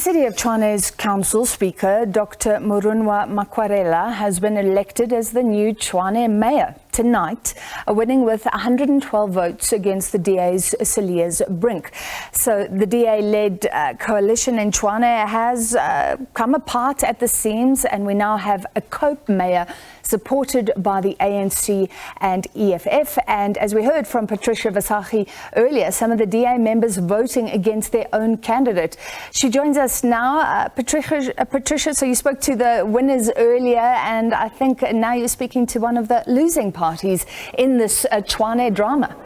City of Tshwane's Council Speaker, Dr Murunwa Makwarela, has been elected as the new Tshwane Mayor tonight, winning with 112 votes against the DA's Cilliers Brink. So the DA-led coalition in Tshwane has come apart at the seams, and we now have a Cope Mayor supported by the ANC and EFF. And as we heard from Patricia Vasahi earlier, some of the DA members voting against their own candidate. She joins us now. Patricia, so you spoke to the winners earlier, and I think now you're speaking to one of the losing parties in this Tshwane drama.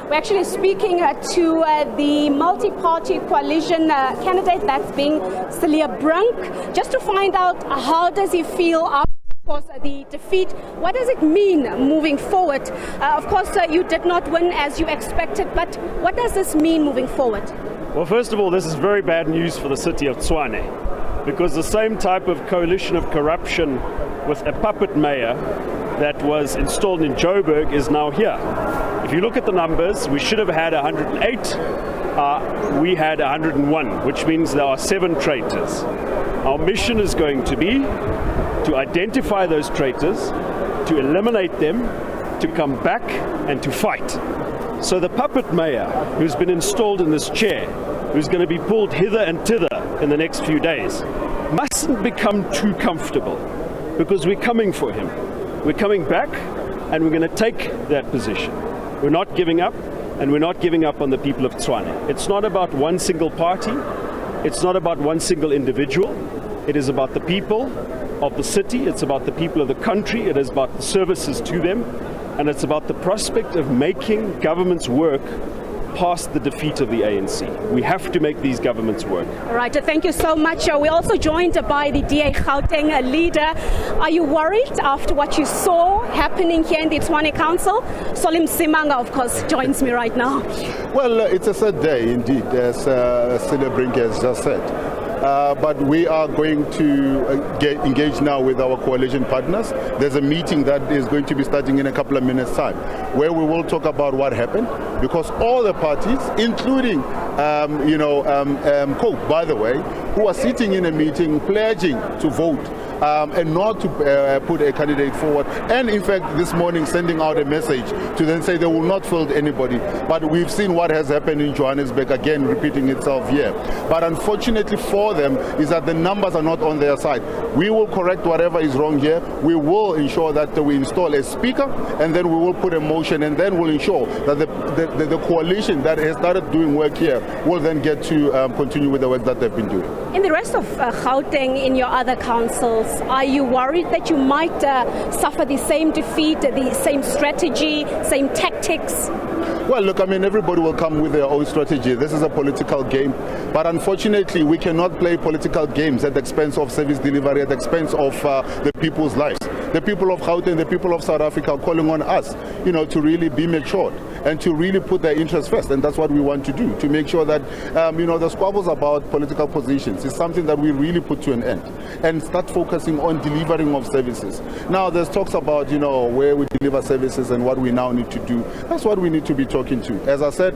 We're actually speaking to the multi-party coalition candidate, that's being Cilliers Brink, just to find out how does he feel after, of course, the defeat. What does it mean moving forward? Of course, you did not win as you expected, but what does this mean moving forward? Well, first of all, this is very bad news for the city of Tshwane, because the same type of coalition of corruption with a puppet mayor that was installed in Joburg is now here. If you look at the numbers, we should have had 108. We had 101, which means there are 7 traitors. Our mission is going to be to identify those traitors, to eliminate them, to come back and to fight. So the puppet mayor who's been installed in this chair, who's going to be pulled hither and thither in the next few days, mustn't become too comfortable, because we're coming for him. We're coming back, and we're going to take that position. We're not giving up, and we're not giving up on the people of Tshwane. It's not about one single party. It's not about one single individual. It is about the people of the city. It's about the people of the country. It is about the services to them. And it's about the prospect of making governments work past the defeat of the ANC. We have to make these governments work. All right, thank you so much. We're also joined by the DA Gauteng leader. Are you worried after what you saw happening here in the Tshwane Council? Solim Simanga, of course, joins me right now. Well, it's a sad day indeed, as Cilliers Brink has just said. But we are going to engage now with our coalition partners. There's a meeting that is going to be starting in a couple of minutes' time, where we will talk about what happened, because all the parties, including Cope, by the way, who are sitting in a meeting pledging to vote and not to put a candidate forward, and in fact this morning sending out a message to then say they will not field anybody. But we've seen what has happened in Johannesburg, again repeating itself here. But unfortunately for them is that the numbers are not on their side. We will correct whatever is wrong here. We will ensure that we install a speaker, and then we will put a motion, and then we'll ensure that the coalition that has started doing work here will then get to continue with the work that they've been doing. In the rest of Gauteng, in your other councils, are you worried that you might suffer the same defeat, the same strategy, same tactics? Well, look, I mean, everybody will come with their own strategy. This is a political game. But unfortunately, we cannot play political games at the expense of service delivery, at the expense of the people's lives. The people of Gauteng, the people of South Africa are calling on us, to really be matured and to really put their interests first. And that's what we want to do, to make sure that, the squabbles about political positions is something that we really put to an end and start focusing on delivering of services. Now, there's talks about, where we deliver services and what we now need to do. That's what we need to be talking to. As I said,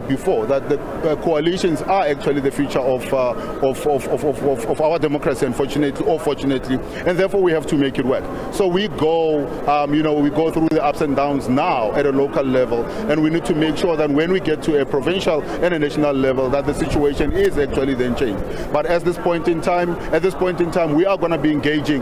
before, that the coalitions are actually the future of our democracy, unfortunately or fortunately, and therefore we have to make it work. So we go, we go through the ups and downs now at a local level, and we need to make sure that when we get to a provincial and a national level, that the situation is actually then changed. But at this point in time, we are going to be engaging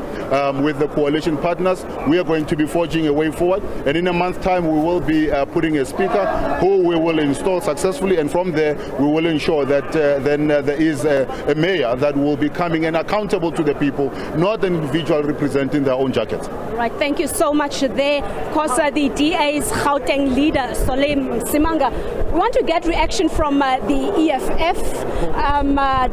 with the coalition partners. We are going to be forging a way forward, and in a month's time, we will be putting a speaker who we will install successfully, and from there, we will ensure that then there is a mayor that will be coming and accountable to the people, not an individual representing their own jackets. Right, thank you so much there. Of course, the DA's Gauteng leader, Solim Simanga. We want to get reaction from the EFF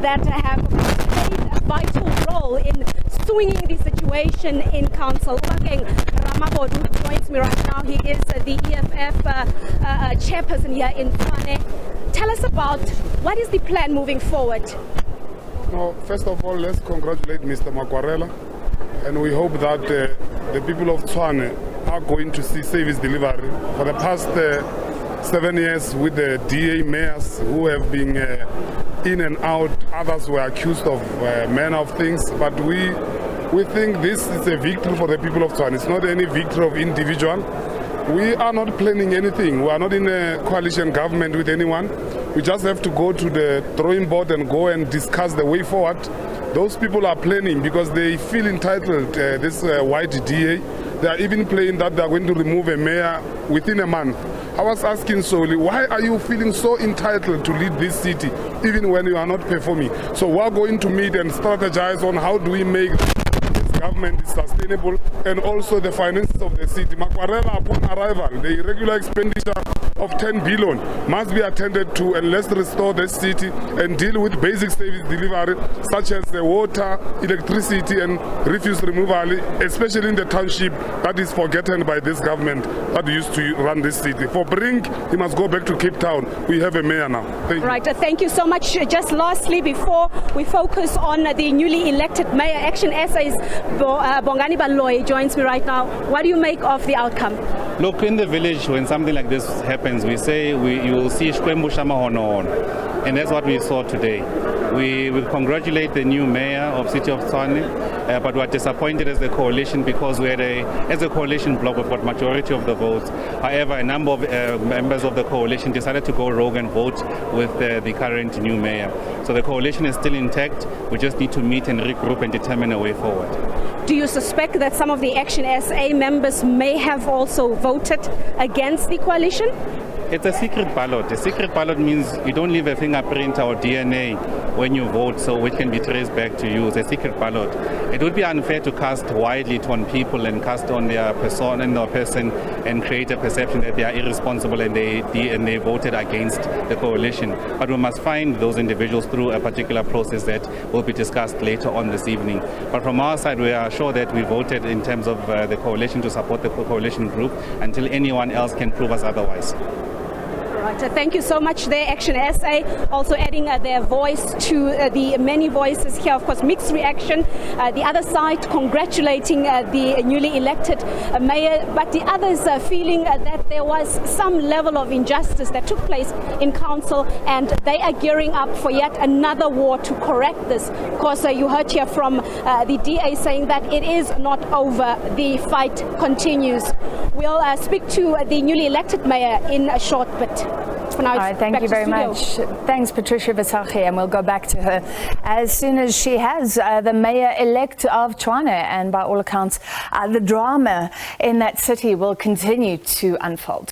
that have played a vital role in swinging the situation in council. Ramabodu joins me right now. He is the EFF chairperson here in Tshwane. Tell us about what is the plan moving forward? No, first of all, let's congratulate Mr. Makwarela, and we hope that the people of Tshwane are going to see service delivery. For the past 7 years with the DA mayors who have been in and out. Others were accused of manner of things, but we think this is a victory for the people of Tshwane. It's not any victory of individual. We are not planning anything. We are not in a coalition government with anyone. We just have to go to the drawing board and go and discuss the way forward. Those people are planning because they feel entitled, this white DA. They are even playing that they are going to remove a mayor within a month. I was asking solely, why are you feeling so entitled to lead this city, even when you are not performing? So we are going to meet and strategize on how do we make this government sustainable and also the finances of the city. Makwarela, upon arrival, the irregular expenditure of 10 billion must be attended to, and let's restore this city and deal with basic service delivery such as the water, electricity and refuse removal, especially in the township that is forgotten by this government that used to run this city. For Brink, he must go back to Cape Town. We have a mayor now. Thank you. Right, thank you so much. Just lastly, before we focus on the newly elected mayor, Action SA's Bongani Baloyi joins me right now. What do you make of the outcome? Look, in the village, when something like this happens, we say you will see Shkwembu Shamahono, and that's what we saw today. We will congratulate the new mayor of City of Tshwane, but we are disappointed as a coalition because we had as a coalition bloc, we've got majority of the votes. However, a number of members of the coalition decided to go rogue and vote with the current new mayor. So the coalition is still intact. We just need to meet and regroup and determine a way forward. Do you suspect that some of the Action SA members may have also voted against the coalition? It's a secret ballot. A secret ballot means you don't leave a fingerprint or DNA when you vote, so which can be traced back to you. It's a secret ballot. It would be unfair to cast widely on people and cast on their person and create a perception that they are irresponsible and they voted against the coalition. But we must find those individuals through a particular process that will be discussed later on this evening. But from our side, we are sure that we voted in terms of the coalition to support the coalition group until anyone else can prove us otherwise. Right, thank you so much there, Action SA, also adding their voice to the many voices here. Of course, mixed reaction. The other side congratulating the newly elected mayor, but the others feeling that there was some level of injustice that took place in council, and they are gearing up for yet another war to correct this. Of course, you heard here from the DA saying that it is not over. The fight continues. We'll speak to the newly elected mayor in a short bit. For now, all right, thank you very much. Thanks, Patricia Visagie, and we'll go back to her as soon as she has the mayor-elect of Tshwane, and by all accounts, the drama in that city will continue to unfold.